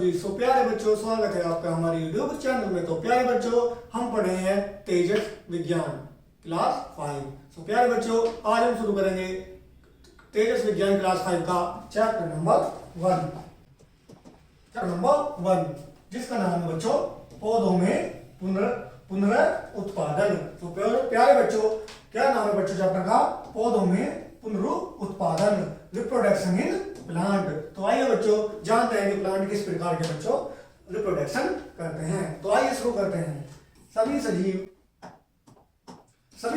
जी। सो प्यारे बच्चों, स्वागत है आपका हमारे यूट्यूब चैनल में। तो प्यारे बच्चों, हम पढ़े हैं तेजस विज्ञान क्लास 5। सो प्यारे बच्चों, आज हम शुरू करेंगे तेजस विज्ञान क्लास 5 का चैप्टर नंबर 1। चैप्टर नंबर 1 जिसका नाम है बच्चों पौधों में पुनरुत्पादन। तो प्यारे बच्चों, क्या नाम है बच्चों चैप्टर का? पौधों में पुनरुत्पादन, रिप्रोडक्शन इन प्लांट। तो आइए बच्चों जानते हैं कि प्लांट किस प्रकार के बच्चों रिप्रोडक्शन करते हैं। तो आइए शुरू करते हैं। सभी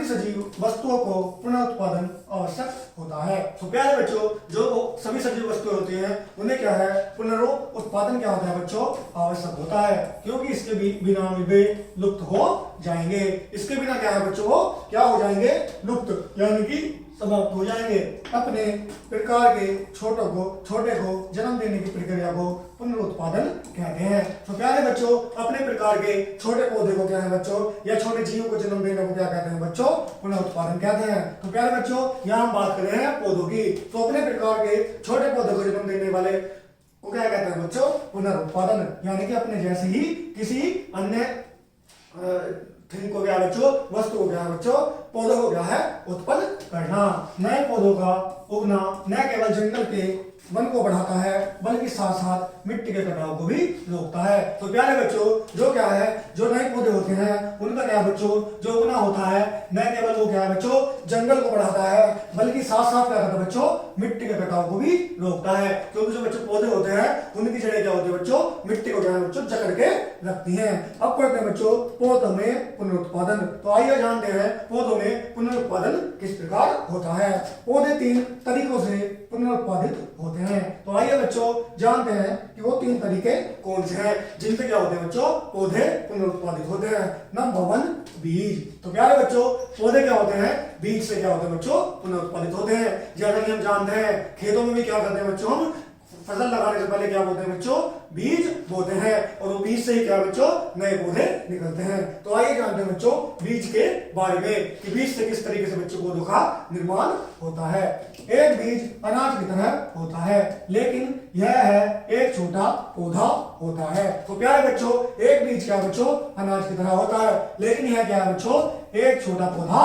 सजीव वस्तुओं को पुनरुत्पादन आवश्यक होता है। तो प्यारे बच्चों, जो सभी सजीव वस्तुएं होती हैं उन्हें क्या है, पुनरुत्पादन क्या होता है बच्चों, आवश्यक होता है, क्योंकि इसके बिना वे लुप्त हो जाएंगे। इसके बिना क्या है बच्चों, वो क्या हो जाएंगे, लुप्त, यानी कि समाप्त हो जाएंगे। अपने प्रकार के छोटे को जन्म देने की प्रक्रिया को पुनरुत्पादन कहते हैं। तो प्यारे बच्चों, अपने प्रकार के छोटे पौधे को क्या है बच्चों, या छोटे जीवों को जन्म देने को क्या कहते हैं बच्चों, पुनरुत्पादन कहते हैं। तो प्यारे बच्चों, यहाँ हम बात कर रहे हैं पौधों की। तो अपने प्रकार के छोटे पौधे को जन्म देने वाले को क्या कहते हैं बच्चों, पुनरुत्पादन, यानी कि अपने जैसे ही किसी अन्य थिंग को क्या बच्चों, वस्तु को क्या बच्चों, पौधों को क्या है, उत्पन्न करना। नए पौधों का उगना न केवल जंगल के वन को बढ़ाता है, बल्कि साथ साथ मिट्टी के कटाव को भी रोकता है। तो प्यारे बच्चों, जो क्या है, जो नए पौधे होते हैं उनका क्या बच्चों, जो उगना होता है, न केवल वो क्या है बच्चों, जंगल को बढ़ाता है, बल्कि साथ साथ क्या करता है बच्चों, मिट्टी के कटाव को भी रोकता है। क्योंकि जो बच्चों पौधे होते हैं उनकी जड़ें क्या होती है बच्चों, मिट्टी को क्या है बच्चों, जकड़ के रखती हैं। अब पढ़ते हैं बच्चों पौधों में पुनरुत्पादन। तो आइए जानते हैं पौधों में पुनरुत्पादन किस प्रकार होता है। पौधे 3 तरीकों से पुनरुत्पादित होते हैं। तो आइए बच्चों जानते हैं कि वो 3 तरीके कौन से हैं जिनसे क्या होते हैं बच्चों, पौधे पुनरुत्पादित होते हैं। नंबर 1 बीज। तो प्यारे बच्चों, पौधे क्या होते हैं, बीज से क्या होते हैं बच्चों, पुनरुत्पादित होते हैं। जैसा कि हम जानते हैं खेतों में भी क्या करते हैं बच्चों, हम फसल लगाने से पहले क्या बोते हैं बच्चों, बीज बोते हैं, और वो बीज से ही क्या बच्चों, नए पौधे निकलते हैं। तो आइए जानते हैं बच्चों बीज के बारे में कि बीज से किस तरीके से बच्चों पौधों का निर्माण होता है। एक बीज अनाज की तरह होता है, लेकिन यह है एक छोटा पौधा होता है। तो प्यारे बच्चों, एक बीज क्या बच्चों, अनाज की तरह होता है, लेकिन यह क्या है बच्चों, एक छोटा पौधा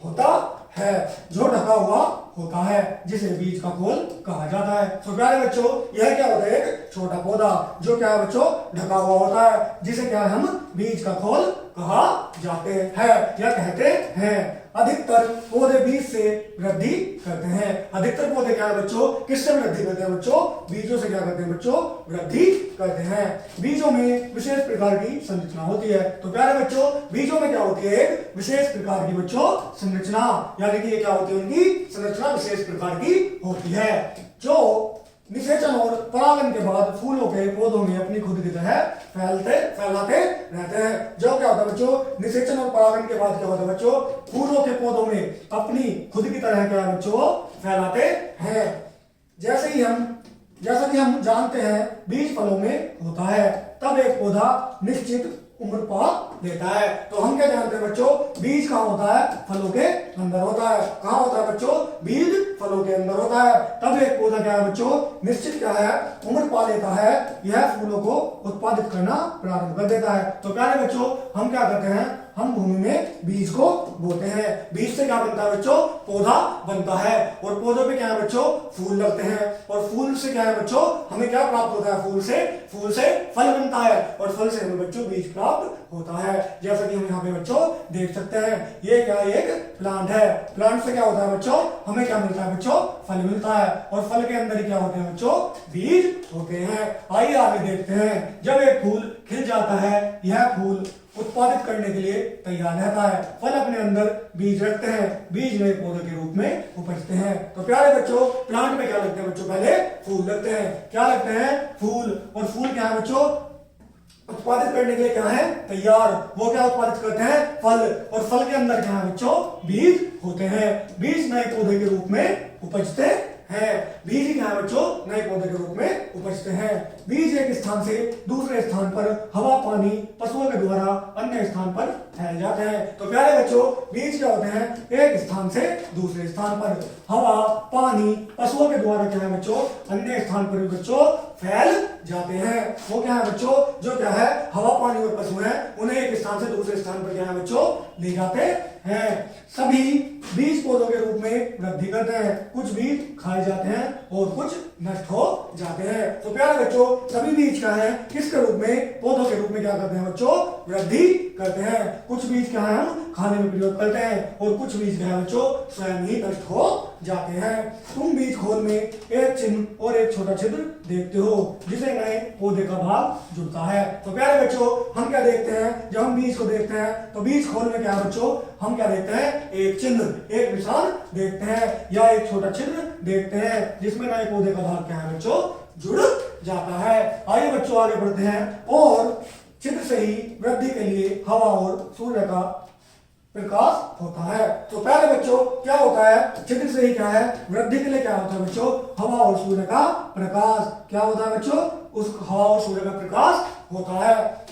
होता है जो ढका हुआ होता है, जिसे बीज का खोल कहा जाता है। तो प्यारे बच्चों, यह क्या होता है, एक छोटा पौधा जो क्या है बच्चों, ढका हुआ होता है, जिसे क्या है, हम बीज का खोल कहा जाते हैं या कहते हैं। अधिकतर पौधे बीज से वृद्धि करते हैं। अधिकतर पौधे क्या है बच्चों, किससे वृद्धि करते हैं बच्चों, बीजों से क्या करते हैं बच्चों, वृद्धि करते हैं। बीजों में विशेष प्रकार की संरचना होती है। तो प्यारे बच्चों, बीजों में क्या होती है, एक विशेष प्रकार की बच्चों संरचना, यानी कि ये क्या होती है, उनकी संरचना विशेष प्रकार की होती है, जो निषेचन और परागन के बाद फूलों के पौधों में अपनी खुद की तरह फैलाते रहते हैं। जो क्या होता है बच्चों, निषेचन और परागन के बाद क्या होता है बच्चों, फूलों के पौधों में अपनी खुद की तरह क्या बच्चों, फैलाते हैं। जैसा कि हम जानते हैं बीज फलों में होता है, तब एक पौधा निश्चित उम्र पा लेता है। तो हम क्या जानते हैं बच्चों, बीज कहाँ होता है, फलों के अंदर होता है। कहाँ होता है बच्चों, बीज फलों के अंदर होता है। तब एक पौधा क्या है बच्चों, निश्चित क्या है, उम्र पा लेता है, यह फूलों को उत्पादित करना प्रारंभ कर देता है। तो प्यारे बच्चों, हम क्या करते हैं, हम भूमि में बीज को बोते हैं। बीज से क्या बनता है बच्चों, पौधा बनता है, और पौधों पे क्या है बच्चों, फूल लगते हैं, और फूल से क्या है बच्चों, हमें क्या प्राप्त होता है, फूल से फल बनता है, और फल से हमें बच्चों बीज प्राप्त होता है। जैसा कि हम यहाँ पे बच्चों देख सकते हैं, ये क्या एक प्लांट है। प्लांट से क्या होता है बच्चों, हमें क्या मिलता है बच्चों, फल मिलता है, और फल के अंदर क्या होते हैं बच्चों, बीज होते हैं। आइए आगे देखते हैं। जब एक फूल खिल जाता है, यह फूल उत्पादित करने के लिए तैयार रहता है। फल अपने अंदर बीज रखते हैं, बीज नए पौधे के रूप में उपजते हैं। तो प्यारे बच्चों, प्लांट में क्या लगते हैं बच्चों, पहले फूल लगते हैं। क्या लगते हैं, फूल, और फूल क्या है बच्चों, उत्पादित करने के लिए क्या है, तैयार। वो क्या उत्पादित करते हैं, फल, और फल के अंदर क्या है बच्चों, बीज होते हैं। बीज नए पौधे के रूप में उपजते हैं। बीज क्या है बच्चों, नए पौधे के रूप में उपजते हैं। बीज एक स्थान से दूसरे स्थान पर हवा, पानी, पशुओं के द्वारा अन्य स्थान पर फैल जाते हैं। तो प्यारे बच्चों, बीज क्या होते हैं? एक स्थान से दूसरे स्थान पर। हवा, पानी, पशुओं के द्वारा क्या है बच्चों? अन्य स्थान पर भी बच्चों फैल जाते हैं। वो क्या है बच्चों? जो क्या है, हवा, पानी और पशु हैं, उन्हें एक स्थान से दूसरे स्थान पर क्या है बच्चों? ले जाते हैं। सभी बीज पौधों के रूप में वृद्धि करते हैं। कुछ बीज खाए जाते हैं और कुछ नष्ट हो जाते हैं। तो प्यारे बच्चों, सभी बीज क्या है? किसके रूप में? पौधों के रूप में क्या करते हैं बच्चों? वृद्धि करते हैं। कुछ बीज क्या है, हम खाने में प्रयोग करते हैं और कुछ बीज क्या है बच्चों? स्वयं ही नष्ट हो जाते हैं। तुम बीज खोल में एक चिन्ह और एक छोटा छिद्र देखते हो जिसे नए पौधे का भाग जुड़ता है। तो प्यारे बच्चों, हम क्या देखते हैं? जब हम बीज को देखते हैं तो बीज खोल में क्या है बच्चों? हम क्या देखते हैं? एक चिन्ह, एक निशान देखते हैं या एक छोटा छिद्र देखते हैं जिसमें नए पौधे का भाग क्या है बच्चों? जुड़ जाता है। आइए बच्चों आगे बढ़ते हैं। और छिद्र से ही वृद्धि के लिए हवा और सूर्य का प्रकाश होता है। तो प्यारे बच्चों, क्या होता है? छिद्र से ही क्या है? वृद्धि के लिए क्या होता है बच्चों? हवा और सूर्य का प्रकाश। क्या होता है बच्चों? उस हवा और सूर्य का प्रकाश होता है।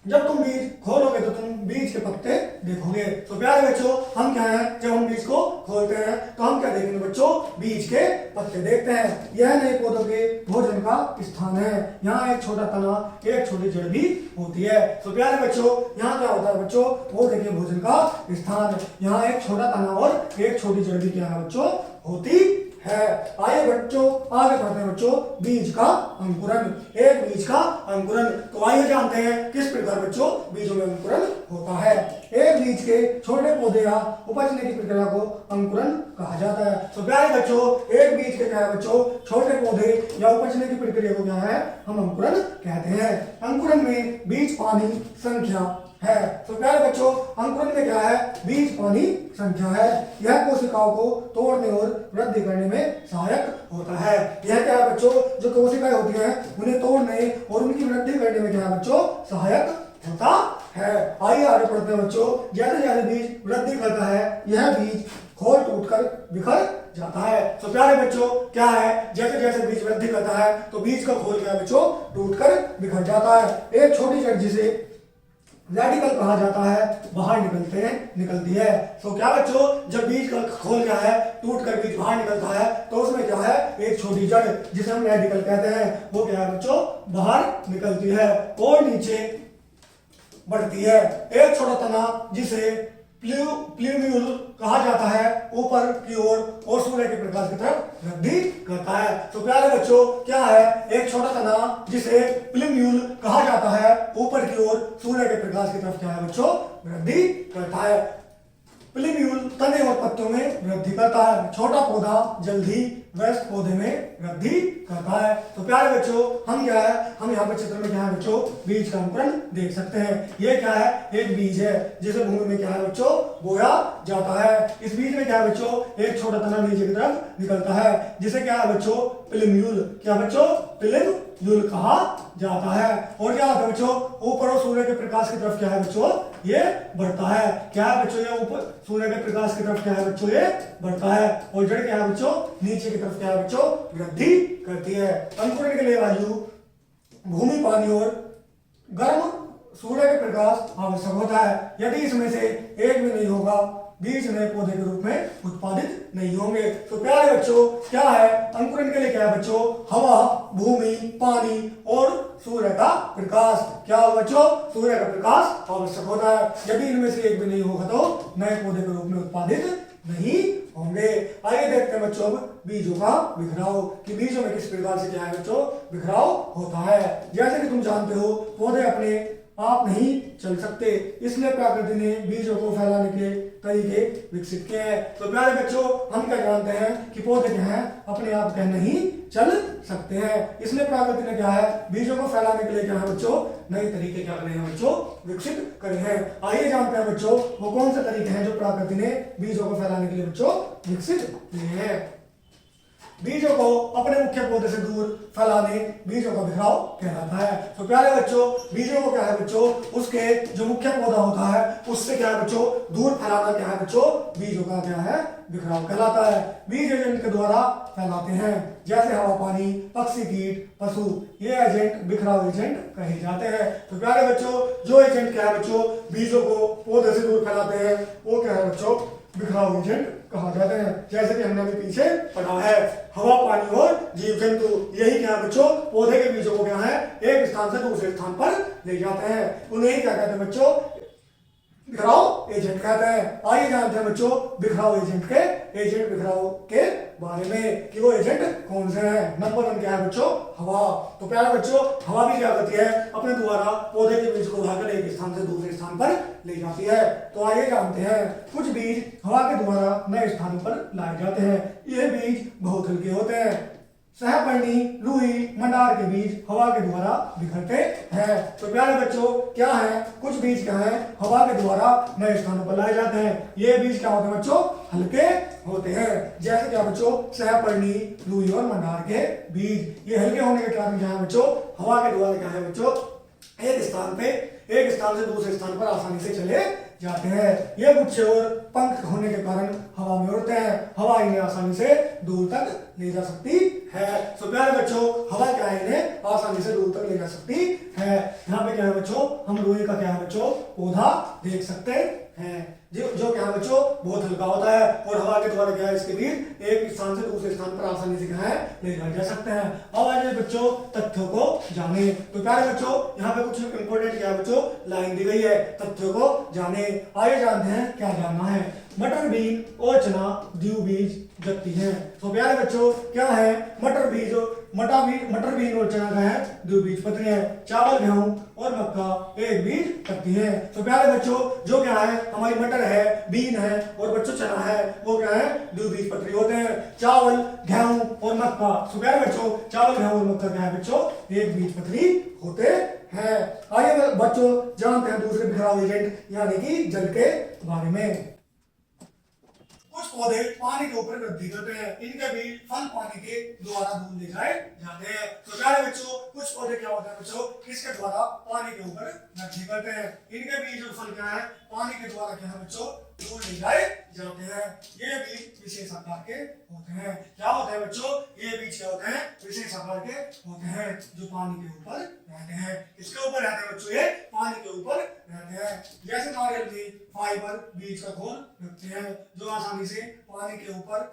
जब तुम बीज खोलोगे तो तुम बीज के पत्ते देखोगे। तो प्यारे बच्चों, हम क्या है? जब हम बीज को खोलते हैं तो हम क्या देखेंगे बच्चों? बीज के पत्ते देखते हैं। यह नए पौधों के भोजन का स्थान है। यहाँ एक छोटा तना, एक छोटी जड़ भी होती है। तो प्यारे बच्चों, यहाँ क्या होता है बच्चों? वो देखिए भोजन का स्थान। यहाँ एक छोटा तना और एक छोटी जड़ भी क्या है बच्चों? होती है। आइए बच्चों आगे बढ़ते हैं बच्चों। बीज का अंकुरन। एक बीज का अंकुरन। तो आइए जानते हैं किस प्रकार बच्चों बीजों में अंकुरन होता है। एक बीज के छोटे पौधे या उपजने की प्रक्रिया को अंकुरन कहा जाता है। तो प्यारे बच्चों, एक बीज के क्या है बच्चों? छोटे पौधे या उपजने की प्रक्रिया को क्या है? हम अंकुरन कहते हैं। अंकुरन में बीज पानी संख्या है। तो प्यारे बच्चों, अंकुरन में क्या है? बीज पानी संख्या है। यह कोशिकाओं को तोड़ने और वृद्धि करने में सहायक होता है। यह क्या है बच्चों? जो कोशिकाएं होती हैं उन्हें तोड़ने और उनकी वृद्धि करने में क्या है बच्चों? सहायक होता है। आइए आगे बढ़ते हैं बच्चों। जैसे जैसे बीज वृद्धि करता है यह बीज खोल टूटकर बिखर जाता है। तो प्यारे बच्चों, क्या है? जैसे जैसे बीज वृद्धि करता है तो बीज का खोल क्या है बच्चों? टूटकर बिखर जाता है। एक छोटी जड़ जिसे रेडिकल कहा जाता है बाहर निकलती है। तो क्या बच्चों, जब बीज का खोल क्या है? टूट कर बीज बाहर निकलता है तो उसमें क्या है? एक छोटी जड़ जिसे हम रेडिकल कहते हैं, वो क्या है बच्चों? बाहर निकलती है और नीचे बढ़ती है। एक छोटा तना जिसे प्ल्यूम्यूल कहा जाता है ऊपर की ओर और सूर्य के प्रकाश की तरफ वृद्धि करता है। तो प्यारे बच्चों, क्या है? एक छोटा तना जिसे प्ल्यूम्यूल कहा जाता है ऊपर की ओर सूर्य के प्रकाश की तरफ क्या है बच्चों? वृद्धि करता है। प्ल्यूम्यूल तने और पत्तों में वृद्धि करता है। छोटा पौधा जल्दी वयस्क पौधे में वृद्धि करता है। तो प्यारे बच्चों, हम क्या है? हम यहाँ पे चित्र में क्या है बच्चों? बीज का अंकुरन देख सकते हैं। ये क्या है? एक बीज है जिसे भूमि में क्या है बच्चों? बोया जाता है। इस बीज में क्या है बच्चों? एक छोटा तना नीचे की तरफ निकलता है जिसे क्या है बच्चों? प्ल्यूम्यूल। क्या बच्चों? प्ल्यूम्यूल कहा जाता है। और क्या होता है बच्चों? ऊपर और सूर्य के प्रकाश की तरफ क्या है बच्चों? ये बढ़ता है। क्या है बच्चों? ये ऊपर सूर्य के प्रकाश की तरफ क्या है बच्चों? ये बढ़ता है। और जड़ क्या है बच्चों? नीचे की तरफ क्या है बच्चों? वृद्धि करती है। अंकुरन के लिए वायु, भूमि, पानी और गर्म सूर्य के प्रकाश आवश्यक होता है। यदि इसमें से एक भी नहीं होगा बीज नए पौधे के रूप में उत्पादित नहीं होंगे। तो प्यारे बच्चों, क्या है? अंकुरन के लिए क्या है बच्चों? हवा, भूमि, पानी और सूर्य का प्रकाश। क्या होगा बच्चों? सूर्य का प्रकाश आवश्यक होता है। यदि इनमें से एक भी नहीं होगा तो नए पौधे के रूप में उत्पादित नहीं होंगे। आइए देखते हैं बच्चों अब बीजों का बिखराव, कि बीजों में किस प्रकार से क्या है बच्चों? बिखराव होता है। जैसे कि तुम जानते हो, पौधे अपने आप नहीं चल सकते, इसलिए प्रकृति ने बीजों को फैलाने के तरीके विकसित किए हैं। तो प्यारे बच्चों, हम क्या जानते हैं कि पौधे क्या है? अपने आप क्या नहीं चल सकते हैं, इसलिए प्रकृति ने क्या है? बीजों को फैलाने के लिए क्या है बच्चों? नए तरीके क्या करे हैं बच्चों? विकसित करे हैं। आइए जानते हैं बच्चों वो कौन से तरीके हैं जो प्रकृति ने बीजों को फैलाने के लिए बच्चों विकसित किए हैं। बीजों को अपने मुख्य पौधे से दूर फैलाने बीजों का बिखराव कहलाता है। तो प्यारे बच्चों, बीजों को क्या है बच्चों, उसके जो मुख्य पौधा होता है उससे क्या है बच्चों, दूर फैलाना क्या है बच्चों, बीजों का क्या है, बिखराव कहलाता है। बीज एजेंट के द्वारा फैलाते हैं, जैसे हवा, पानी, पक्षी, कीट, पशु, ये एजेंट बिखराव एजेंट कहे जाते हैं। तो प्यारे बच्चों, जो एजेंट क्या है बच्चों, बीजों को पौधे से दूर फैलाते हैं, वो क्या है बच्चों, बिखराव एजेंट कहा जाते हैं। जैसे कि हमने अभी पीछे पढ़ा है, हवा, पानी और जीव जंतु, यही क्या है बच्चों, पौधे के बीजों को क्या है, एक स्थान से दूसरे स्थान पर ले जाते हैं, उन्हें क्या कहते हैं बच्चों, बिखराव एजेंट कहते हैं। आइए जानते हैं बच्चों बिखराव एजेंट बिखराव के बारे में कि वो एजेंट कौन से हैं। नंबर 1 क्या है बच्चों, हवा। तो प्यारे बच्चों, हवा भी क्या करती है, अपने द्वारा पौधे के बीज को उड़ाकर एक स्थान से दूसरे स्थान पर ले जाती है। तो आइए जानते हैं, कुछ बीज हवा के द्वारा नए स्थान पर लाए जाते हैं। ये बीज बहुत हल्के होते हैं। सहपर्णी, रूई, मंडार के बीज हवा के द्वारा बिखरते हैं। तो प्यारे बच्चों, क्या है, कुछ बीज क्या है, हवा के द्वारा नए स्थानों पर लाए जाते हैं। ये बीज क्या होते हैं बच्चों, हल्के होते हैं। जैसे क्या बच्चों, सहपर्णी, रूई और मंडार के बीज, ये हल्के होने के कारण क्या है बच्चों, हवा के द्वारा क्या है बच्चों, एक स्थान से दूसरे स्थान पर आसानी से चले जाते हैं। ये गुच्छे और पंख होने के कारण हवा में उड़ते हैं, हवा इन्हें आसानी से दूर तक ले जा सकती है। तो प्यारे बच्चों, हवा क्या है, इन्हें आसानी से दूर तक ले जा सकती है। यहाँ पे क्या है बच्चों, हम रूई का क्या है बच्चों, पौधा देख सकते हैं, जो क्या है बच्चों, बहुत हल्का होता है और हवा के द्वारा क्या है, इसके बीज एक स्थान से दूसरे स्थान पर आसानी से क्या है, ले जाए जा सकते हैं। अब आइए बच्चों तथ्यों को जाने। तो प्यारे बच्चों, यहाँ पे कुछ इंपॉर्टेंट क्या है बच्चों, लाइन दी गई है, तथ्यों को जाने। आइए जानते हैं क्या जानना है। मटर बीन और चना द्विबीज जत्ती है। तो प्यारे बच्चों, क्या है, मटर बीन और चना का है द्विबीज पत्री है। चावल, गेहूं और मक्का एक बीज पत्ती है। तो प्यारे बच्चों, जो क्या है, हमारी मटर है, बीन है और बच्चों चना है, वो क्या है, द्विबीज पत्री होते हैं। चावल, गेहूं और मक्का, तो प्यारे बच्चों, चावल, गेहूं और मक्का क्या है बच्चों, एक बीज पत्री होते हैं। आइए बच्चों जानते हैं दूसरे बिखराव एजेंट यानी कि जल के बारे में। कुछ पौधे पानी के ऊपर वृद्धि करते हैं, इनके बीज फल पानी के द्वारा दूर ले जाए जाते हैं। तो प्यारे बच्चों, कुछ पौधे क्या होते हैं बच्चों, किसके द्वारा, पानी के ऊपर वृद्धि करते हैं, इनके बीज और फल क्या है, पानी के द्वारा क्या है बच्चों, दूर ले जाए जाते हैं। ये बीज विशेष आकार के होते हैं। क्या होते हैं बच्चों, ये बीज क्या होते हैं, विशेष आकार के होते हैं, जो पानी के ऊपर रहते हैं। इसके ऊपर रहते हैं बच्चों, ये पानी के ऊपर रहते हैं। जैसे नारियल में फाइबर बीज का खोल रखते हैं, जो आसानी से पानी के ऊपर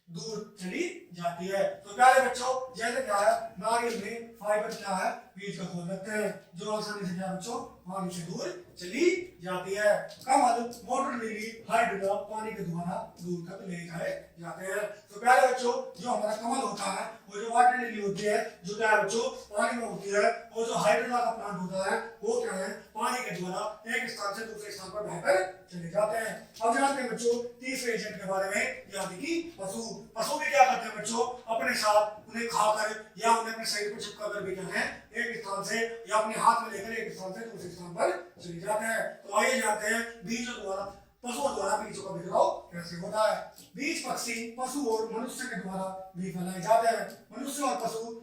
दूर चली जाती है। तो प्यारे बच्चों, जैसे क्या है, नारियल में फाइबर क्या है, बीज का खोल रखते हैं, जो आसानी से क्या बच्चों, पानी से दूर चली जाती है। कमल, मोटर लिली, हाइड्रा पानी के द्वारा दूर तक ले जाए जाते हैं। तो प्यारे बच्चों, जो हमारा कमल होता है, वो जो वाटर लिली होती है, जो क्या है बच्चों, पानी में होती है, और जो हाइड्रा का प्लांट होता है, वो क्या है, पानी के द्वारा एक स्थान से दूसरे स्थान पर बहकर चले जाते हैं। अब जानते हैं बच्चों तीसरे एजेंट के बारे में, यानी कि पशु। पशु भी क्या करते हैं बच्चों, अपने साथ उन्हें खाकर या उन्हें अपने शरीर पर चिपका कर भी क्या है, एक स्थान से या अपने हाथ में लेकर एक स्थान से दूसरे स्थान पर चले जाते हैं। तो आइए जानते हैं बीजों द्वारा, पशुओं द्वारा बीजों का बिखराव कैसे होता है। बीज पक्षी, पशु और मनुष्य के द्वारा भी फैलाए जाते हैं। मनुष्य और पशु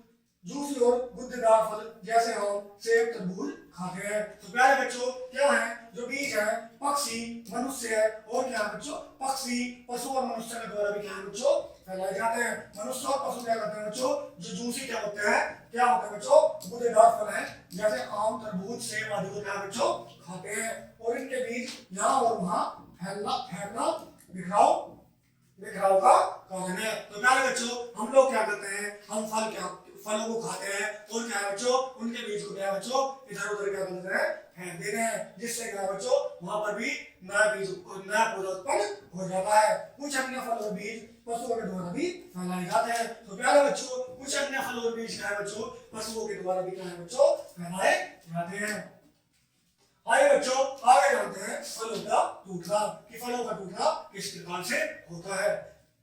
जूसी और गुद्देदार फल जैसे हम सेब, तरबूज खाते हैं। तो प्यारे बच्चों, क्या है, जो बीज है, पक्षी, मनुष्य है और क्या है बच्चों, पक्षी, पशु और मनुष्य के द्वारा भी क्या है बच्चों, फैलाए जाते हैं। मनुष्य और पशु क्या करते हैं बच्चों, जो जूसी क्या होते हैं, बच्चों, गुद्देदार फल है, जैसे आम, तरबूज, सेब आदि को क्या है बच्चों, खाते हैं, और इनके बीज यहाँ और वहाँ फैलना बिखराव का कारण है। तो प्यारे बच्चों, हम लोग क्या करते हैं, हम फलों को खाते हैं और क्या है बच्चों, उनके बीज को क्या है बच्चों, इधर उधर क्या करते हैं, फेंक देते हैं, जिससे क्या है बच्चों, वहां पर भी नया पौधा उत्पन्न हो जाता है। कुछ अन्य फल और बीज पशुओं के द्वारा भी फैलाए जाते हैं। तो प्यारे बच्चों, कुछ अन्य फल और बीज क्या है बच्चों, पशुओं के द्वारा भी क्या है बच्चों, फैलाए जाते हैं। आइए बच्चों आगे जानते हैं फलों का टूटना, कि फलों का टूटना किस प्रकार से होता है।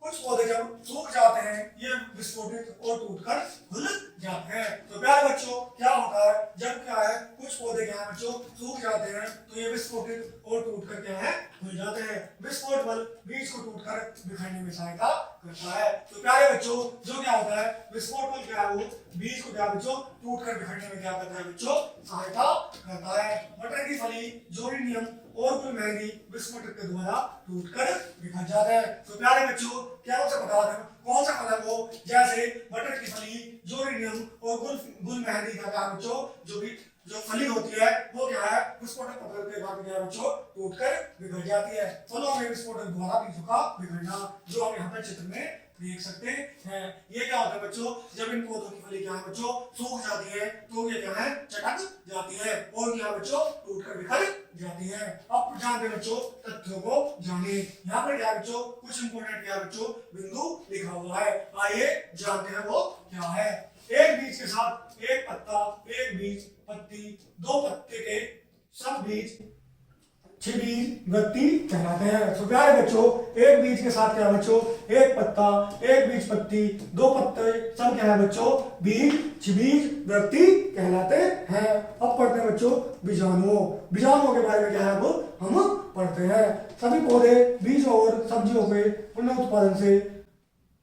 कुछ पौधे जब सूख जाते हैं, ये विस्फोटित और टूटकर खुल जाते हैं। तो प्यारे बच्चों, क्या होता है, जब क्या है, कुछ पौधे क्या है बच्चों सूख जाते हैं तो ये विस्फोटित और टूट कर क्या है खुल जाते हैं। विस्फोट बल बीज को टूटकर बिखरने में सहायता करता है। तो प्यारे बच्चों जो क्या होता है विस्फोट बल क्या है वो बीज को क्या बच्चों टूटकर बिखरने में क्या करता है बच्चों सहायता करता है। मटर की फली जोड़ीनियम और कुल मेहंदी विस्फोटक के द्वारा टूटकर बिखर जाते हैं। तो प्यारे बच्चों क्या कौन सा पदार्थ हो जैसे मटर की फली जोड़ीनियम और गुल मेहंदी का क्या बच्चों जो फली होती है वो क्या है विस्फोटक पदार्थ के बाद क्या बच्चों टूटकर बिखर जाती है। फलों में विस्फोटक द्वारा बीजों का बिखरना जो हम यहाँ पर चित्र में देख सकते हैं। ये क्या होता है बच्चों जब इन पौधों की फली क्या है बच्चों सूख जाती है तो ये क्या है चटक जाती है और क्या बच्चों टूटकर बिखर जाती है। अब जानते हैं बच्चों तथ्यों को जानिए। यहाँ पर क्या बच्चों कुछ इंपोर्टेंट क्या बच्चों बिंदु लिखा हुआ है, आइए जानते हैं वो क्या है। एक बीज के साथ एक पत्ता, एक बीज पत्ती, दो पत्ते के सब बीज छिबीज व्यक्ति कहलाते हैं। तो प्यारे बच्चों एक बीज के साथ क्या बच्चों एक पत्ता, एक बीज पत्ती, दो पत्ते सब क्या है बच्चों बीज छिबीज व्यक्ति कहलाते हैं। अब पढ़ते हैं बच्चों बीजाणुओं के बारे में क्या है वो हम पढ़ते हैं। सभी पौधे बीजों और सब्जियों के पुनः उत्पादन से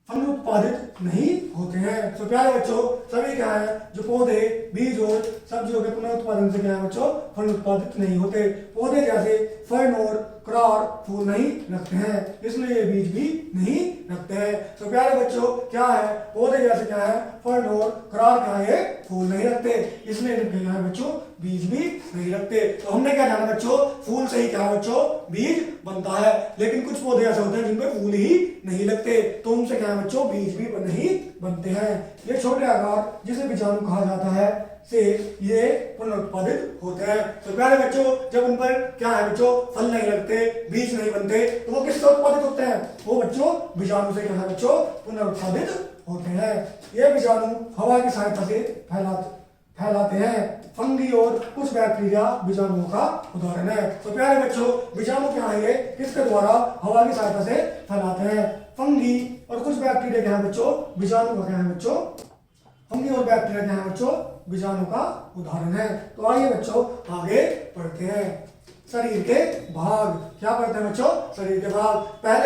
फल उत्पादित नहीं होते हैं। तो प्यारे बच्चों सभी क्या है जो पौधे बीज और सब्जियों के पुनः उत्पादन से क्या है बच्चों फल उत्पादित नहीं होते। पौधे जैसे फर्न और करार फूल नहीं रखते हैं इसलिए ये बीज भी नहीं रखते हैं। तो प्यारे बच्चों क्या है पौधे जैसे क्या है फर्न और करार क्या है फूल नहीं रखते इसलिए क्या है बच्चों बीज भी नहीं रखते। तो हमने क्या जाना बच्चों फूल से ही क्या है बच्चों बीज बनता है, लेकिन कुछ पौधे ऐसे होते हैं जिनपे फूल ही नहीं लगते तो उनसे क्या है बच्चों बीज भी नहीं बनते हैं। ये छोटे आकार जिसे बीजाणु कहा जाता है से ये पुनरुत्पादित होते हैं। तो प्यारे बच्चों जब उन पर क्या है बच्चों फल नहीं लगते बीज नहीं बनते तो वो किससे उत्पादित होते हैं वो बच्चों बीजाणु से क्या है बच्चों पुनरुत्पादित होते हैं। ये बीजाणु हवा की सहायता से फैलाते हैं। फंगी और कुछ बैक्टीरिया बीजाणुओं का उदाहरण है। तो प्यारे बच्चों बीजाणु क्या है ये किसके द्वारा हवा की सहायता से फैलाते हैं। फंगी और कुछ बैक्टीरिया क्या है बच्चों बीजाणु का क्या है बच्चों फंगी और बैक्टीरिया क्या है बच्चों बीजाणु का उदाहरण है। तो आइए बच्चों आगे पढ़ते हैं। शरीर के भाग क्या पढ़ते हैं बच्चों शरीर के भाग।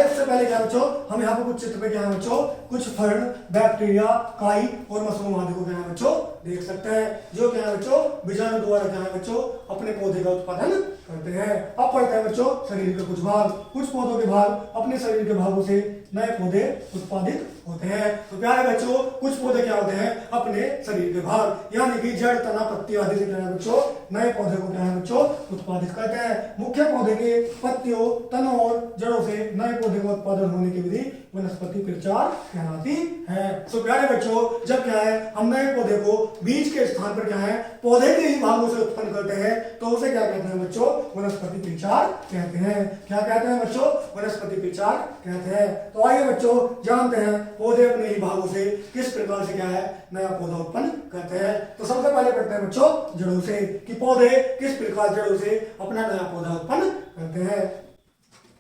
उससे पहले क्या बच्चों हम यहाँ पर कुछ चित्र में क्या है बच्चों कुछ फर्न बैक्टीरिया काई और मशरूम आदि को क्या है बच्चों देख सकते हैं जो क्या है बच्चों बीजाणु द्वारा क्या है बच्चों अपने पौधे का उत्पादन करते हैं। अब पढ़ते हैं बच्चों शरीर के कुछ भाग। कुछ पौधों के भाग अपने शरीर के भागों से नए पौधे उत्पादित होते हैं। तो प्यारे बच्चों कुछ पौधे क्या होते हैं अपने शरीर के भाग यानी कि जड़ तना पत्ती आदि से क्या है बच्चों नए पौधे को क्या है बच्चों उत्पादित करते हैं। मुख्य पौधे के पत्तियों तनों और जड़ों से नए पौधे का उत्पादन होने की विधि वनस्पति प्रचार कहलाती है। तो प्यारे बच्चों जब क्या है हम नए पौधे को बीज के स्थान पर क्या है पौधे के ही भागों से उत्पन्न करते हैं तो उसे क्या कहते हैं बच्चों वनस्पति प्रचार कहते हैं। क्या कहते हैं बच्चों वनस्पति प्रचार कहते हैं। तो आइए बच्चों जानते हैं पौधे अपने ही भागों से किस प्रकार से क्या है नया पौधा उत्पन्न करते हैं। तो सबसे पहले पढ़ते हैं बच्चों जड़ों से कि पौधे किस प्रकार जड़ों से अपना नया पौधा उत्पन्न करते हैं।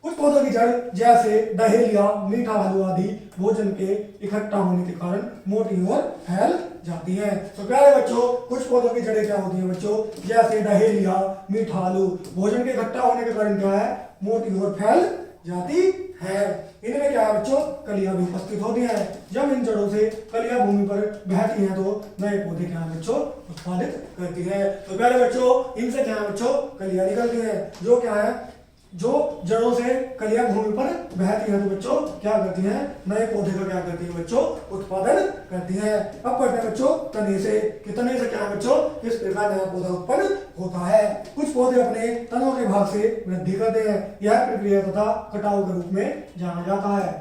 कुछ पौधों की जड़ जैसे डहेलिया मीठा आलू आदि भोजन के इकट्ठा होने के कारण मोटी और फैल जाती है। तो प्यारे बच्चों कुछ पौधों की जड़ें क्या होती हैं बच्चों जैसे डहेलिया मीठा आलू भोजन के इकट्ठा होने के कारण क्या है मोटी और फैल जाती है। इनमें क्या है बच्चों कलियां भी उपस्थित होती हैं। जब इन जड़ों से कलियां भूमि पर बहती हैं तो नए पौधे क्या है बच्चों उत्पादित करती है। तो प्यारे बच्चों इनसे क्या है बच्चों कलियां निकलती हैं जो क्या है जो जड़ों से कलियां भूमि पर बहती हैं तो बच्चों क्या करती हैं नए पौधे का क्या करती है बच्चों उत्पादन करती हैं। अब पढ़ते हैं बच्चों तने से कि तने से क्या है बच्चों किस प्रकार नया पौधा उत्पन्न होता है। कुछ पौधे अपने तनों के भाग से वृद्धि करते हैं। यह प्रक्रिया तथा कटाव के रूप में जाना जाता है।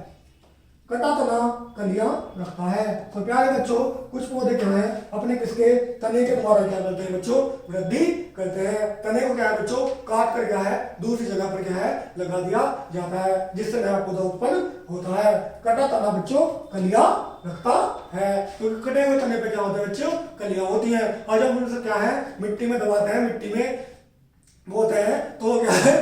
कटा तना कलियां रखता है। तो प्यारे बच्चों कुछ पौधे क्या है अपने किसके तने के द्वारा क्या करते हैं बच्चों वृद्धि करते हैं। तने को क्या है बच्चों काट कर क्या है दूसरी जगह पर क्या है लगा दिया जाता है जिससे नया पौधा उत्पन्न होता है। कटा तना बच्चों कलियां रखता है। तो कटे हुए तने पे क्या होता है बच्चों कलियां होती है और जब उनसे क्या है मिट्टी में दबाते हैं मिट्टी में बोते हैं तो क्या है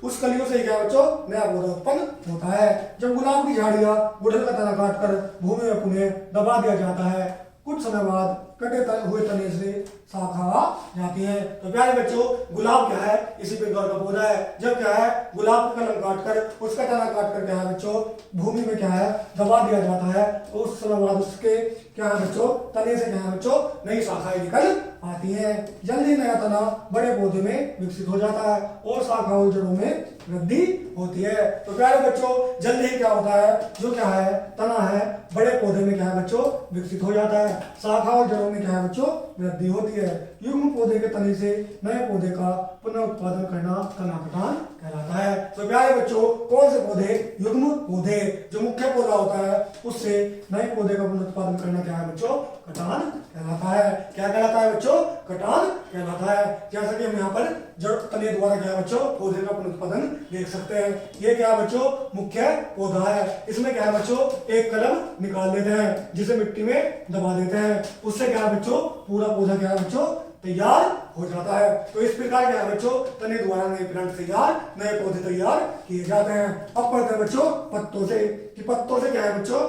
उस कलियों से क्या बच्चों नया पौधा उत्पन्न होता है। जब गुलाब की झाड़ियां गुड़हल का तना काटकर भूमि में पुनः दबा दिया जाता है कुछ समय बाद कटे हुए तने से शाखा जाती है। तो प्यारे बच्चों गुलाब क्या है, इसी प्रकार का पौधा है। जब क्या है गुलाब का कलम काटकर उसका तना काटकर क्या है बच्चों भूमि में क्या है दबा दिया जाता है, तो उस समय बाद उसके क्या है बच्चों तने से क्या है बच्चों नई शाखाएं निकल आती है। जल्दी नया तना बड़े पौधे में विकसित हो जाता है और शाखाओं जड़ों में वृद्धि होती है। तो प्यारे बच्चों जल्दी ही क्या होता है, जो क्या है तना है बड़े पौधे में क्या है बच्चों विकसित हो जाता है, शाखाओं जड़ों में क्या है बच्चों वृद्धि होती है। युग्म पौधे के तने से नए पौधे का पुनः उत्पादन करना तना कटान कहलाता है। तो प्यारे बच्चों कौन से पौधे, युग्म पौधे, जो मुख्य पौधा होता है उससे नए पौधे का पुनः उत्पादन करना क्या है बच्चों कटान कहलाता है। क्या कहलाता है बच्चों, कटान कहलाता है। जैसा कि हम यहाँ पर जड़ तने द्वारा क्या है बच्चों पौधे का पुनः उत्पादन देख सकते हैं। ये क्या है बच्चों मुख्य पौधा है, इसमें क्या है बच्चों एक कलम निकाल लेते हैं जिसे मिट्टी में दबा देते हैं, उससे क्या है बच्चों पूरा पौधा क्या है बच्चों तैयार हो जाता है। तो इस प्रकार क्या है बच्चों तने द्वारा नए प्लांट तैयार, नए पौधे तैयार किए जाते हैं। अब पढ़ते हैं बच्चों पत्तों से, कि पत्तों से क्या है बच्चों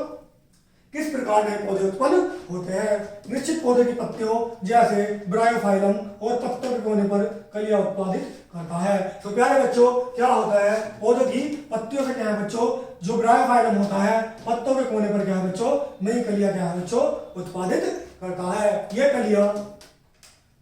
किस प्रकार नए पौधे उत्पन्न होते हैं। निश्चित पौधे की पत्तियों जैसे ब्रायोफाइलम और पत्तों के कोने पर कलियां उत्पादित करता है। तो प्यारे बच्चों क्या होता है पौधों की पत्तियों से क्या है बच्चों जो ब्रायोफाइलम होता है पत्तों के कोने पर क्या है बच्चों नई कलियां क्या है बच्चों उत्पादित करता है। ये कलियां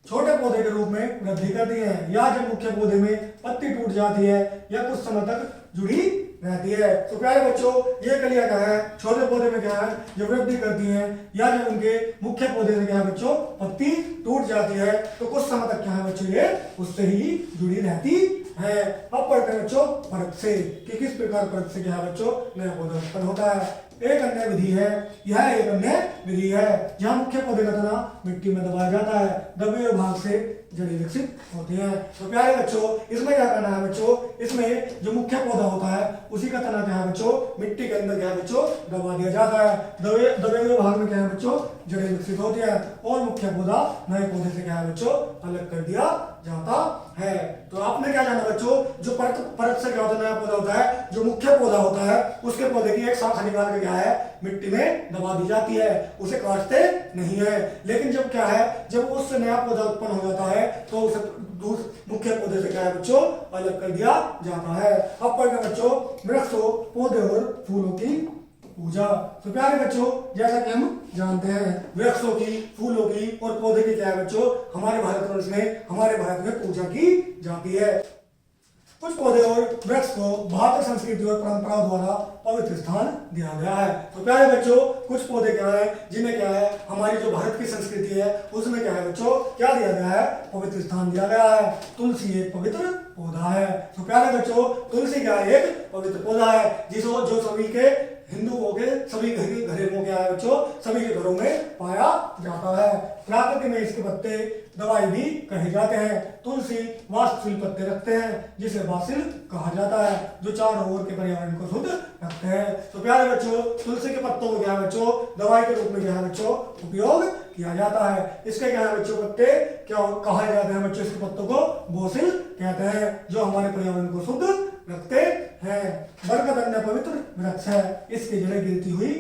छोटे पौधे के रूप में वृद्धि करती है, या जब मुख्य पौधे में पत्ती टूट जाती है या कुछ समय तक जुड़ी रहती है। तो प्यारे बच्चों ये कलियां क्या है छोटे पौधे में क्या है जो वृद्धि करती हैं, या जब उनके मुख्य पौधे से क्या है बच्चों पत्ती टूट जाती है तो कुछ समय तक क्या है बच्चों ये उससे ही जुड़ी रहती है। अब पढ़ते हैं बच्चों परत से, कि किस प्रकार परत से क्या है बच्चों नया पौधा उत्पन्न होता है। एक अन्य विधि है, यह एक अन्य विधि है जहाँ मुख्य पौधे का तना मिट्टी में दबाया जाता है, दबे हुए भाग से जड़ें विकसित होती हैं। तो प्यारे बच्चों इसमें क्या करना है बच्चों, इसमें जो मुख्य पौधा होता है उसी का तना क्या है बच्चों मिट्टी के अंदर क्या है बच्चों दबा दिया जाता है, दबे हुए भाग में क्या है बच्चों जड़ें विकसित होती है और मुख्य पौधा नए पौधे से क्या है बच्चों अलग कर दिया जाता है। तो आपने क्या जाना बच्चों जो परत से क्या होता है नया पौधा होता है, जो मुख्य पौधा होता है उसके पौधे की एक शाखा निकाल के क्या है मिट्टी में दबा दी जाती है, उसे काटते नहीं है। लेकिन जब क्या है जब उससे नया पौधा उत्पन्न हो जाता है तो उसे मुख्य पौधे से क्या है बच्चों अलग कर दिया जाता है। अब पढ़ते बच्चों वृक्षों पौधे और फूलों की पूजा। तो प्यारे बच्चों जैसा कि हम जानते हैं वृक्षों की, फूलों की और पौधे की क्या है बच्चों हमारे भारत में पूजा की जाती है। कुछ पौधे और वृक्ष को भारतीय संस्कृति और परंपराओं द्वारा पवित्र स्थान दिया गया है। तो प्यारे बच्चों कुछ पौधे क्या है जिन्हें क्या है हमारी जो भारत की संस्कृति है उसमें क्या है बच्चों क्या दिया गया है पवित्र स्थान दिया गया है। तुलसी एक पवित्र पौधा है। तो प्यारे बच्चों तुलसी क्या है एक पवित्र पौधा है जो सभी के हिंदुओं के सभी घरों में क्या है बच्चों सभी के घरों में पाया जाता है। प्रकृति में इसके पत्ते दवाई भी कहे जाते हैं। तुलसी वास्तुशील पत्ते रखते हैं जिसे बासिल कहा जाता है, जो चारों ओर के पर्यावरण को शुद्ध रखते हैं। तो प्यारे बच्चों तुलसी के पत्तों को क्या है बच्चों दवाई के रूप में क्या है बच्चों उपयोग किया जाता है। इसके क्या है बच्चों पत्ते क्या कहा जाते हैं बच्चों इसके पत्तों को बोसिल कहते हैं, जो हमारे पर्यावरण को शुद्ध रखते हैं। बरगद अन्य पवित्र वृक्ष है, इसकी जड़ें गिरती हुई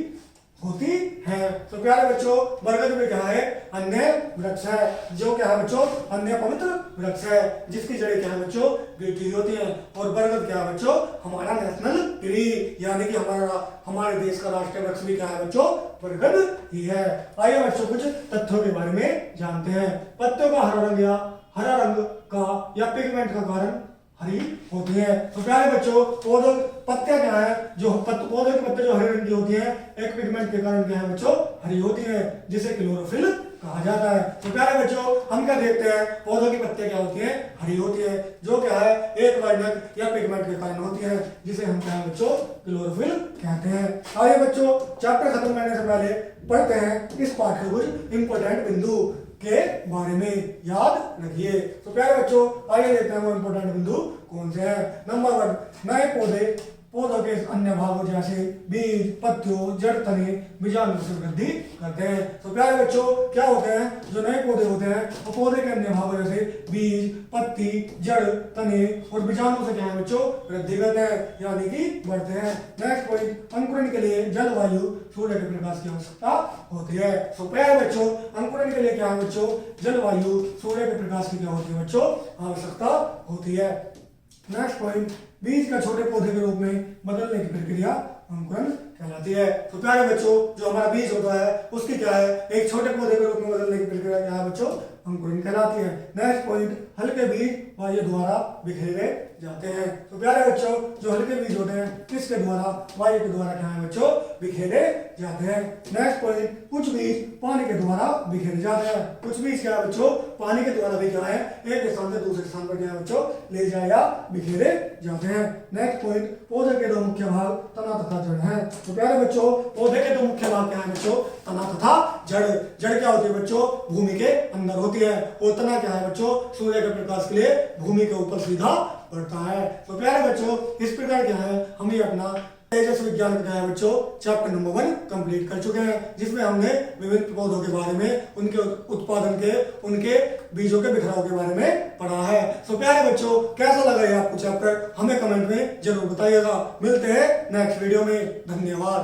होती है। तो प्यारे बच्चों बरगद में क्या है अन्य वृक्ष है, जो क्या है बच्चों अन्य पवित्र वृक्ष है जिसकी जड़ें क्या है बच्चों गिरती हुई होती हैं। और बरगद क्या है बच्चों हमारा नेशनल ट्री यानी कि हमारे देश का राष्ट्रीय वृक्ष भी क्या है बच्चों बरगद ही है। आइए बच्चों कुछ तथ्यों के बारे में जानते हैं। पत्तों का हरा रंग का या पिगमेंट का कारण हरी होती है। तो प्यारे बच्चों पौधों पत्तियां क्या है जो पौधों के पत्ते जो हरे रंग की होती हैं एक पिगमेंट के कारण क्या है बच्चों हरी होती है जिसे क्लोरोफिल कहा जाता है। तो प्यारे बच्चों हम क्या देखते हैं पौधों की पत्तियां क्या होती हैं हरी होती है, जो क्या है एक वर्णक या पिगमेंट के कारण होती है जिसे हम क्या है बच्चों क्लोरोफिल कहते हैं। आइए बच्चों चैप्टर खत्म करने से पहले पढ़ते हैं इस पाठ के कुछ इंपॉर्टेंट बिंदु के बारे में याद रखिए। तो प्यारे बच्चों आइए देखते हैं वो इंपॉर्टेंट बिंदु कौन से हैं। नंबर 1 नए पौधे पौधों के अन्य भागों जैसे बीज, पत्तियों, जड़, तने, बीजाणु से वृद्धि करते हैं। तो प्यारे बच्चों क्या होते हैं, जो नए पौधे होते हैं वो पौधे के अन्य भागों जैसे बीज, पत्ती, जड़, तने और बीजाणु से क्या है बच्चों, वृद्धि करते हैं यानी कि बढ़ते हैं। नेक्स्ट पॉइंट, अंकुरण के लिए जलवायु, सूर्य के प्रकाश की आवश्यकता होती है। तो प्यारे बच्चों अंकुरण के लिए क्या है बच्चों, जलवायु, सूर्य के प्रकाश की क्या होती है बच्चों, आवश्यकता होती है। नेक्स्ट पॉइंट, बीज का छोटे पौधे के रूप में बदलने की प्रक्रिया अंकुरण कहलाती है। तो प्यारे बच्चों जो हमारा बीज होता है उसकी क्या है, एक छोटे पौधे के रूप में बदलने की प्रक्रिया क्या है बच्चों, अंकुरण कहलाती है। नेक्स्ट पॉइंट, हल्के बीज वायु द्वारा बिखेरे जाते हैं। तो प्यारे बच्चों जो हल्के बीज होते हैं किसके द्वारा, वायु के द्वारा क्या है बच्चों, बिखेरे जाते हैं। नेक्स्ट पॉइंट, कुछ बीज पानी के द्वारा बिखेरे जाते हैं। कुछ बीज क्या है बच्चों, पानी के द्वारा भी क्या है, एक स्थान से दूसरे स्थान पर क्या है बच्चों, ले जाए या बिखेरे जाते हैं। नेक्स्ट पॉइंट, पौधे के दो मुख्य भाग तना तथा जड़ हैं। तो प्यारे बच्चों पौधे के दो मुख्य भाग क्या है बच्चों, तना तथा जड़। जड़ क्या होती है बच्चों, भूमि के अंदर होती है और तना क्या है बच्चों, सूर्य के प्रकाश के लिए भूमि के ऊपर सीधा बढ़ता है। तो प्यारे बच्चों इस प्रकार क्या है, हम ये अपना तेजस विज्ञान का क्या है बच्चों, चैप्टर नंबर 1 कंप्लीट कर चुके हैं, जिसमें हमने विभिन्न पौधों के बारे में, उनके उत्पादन के, उनके बीजों के बिखराव के बारे में पढ़ा है। तो प्यारे बच्चों कैसा लगा ये आपको चैप्टर, हमें कमेंट में जरूर बताइएगा। मिलते हैं नेक्स्ट वीडियो में, धन्यवाद।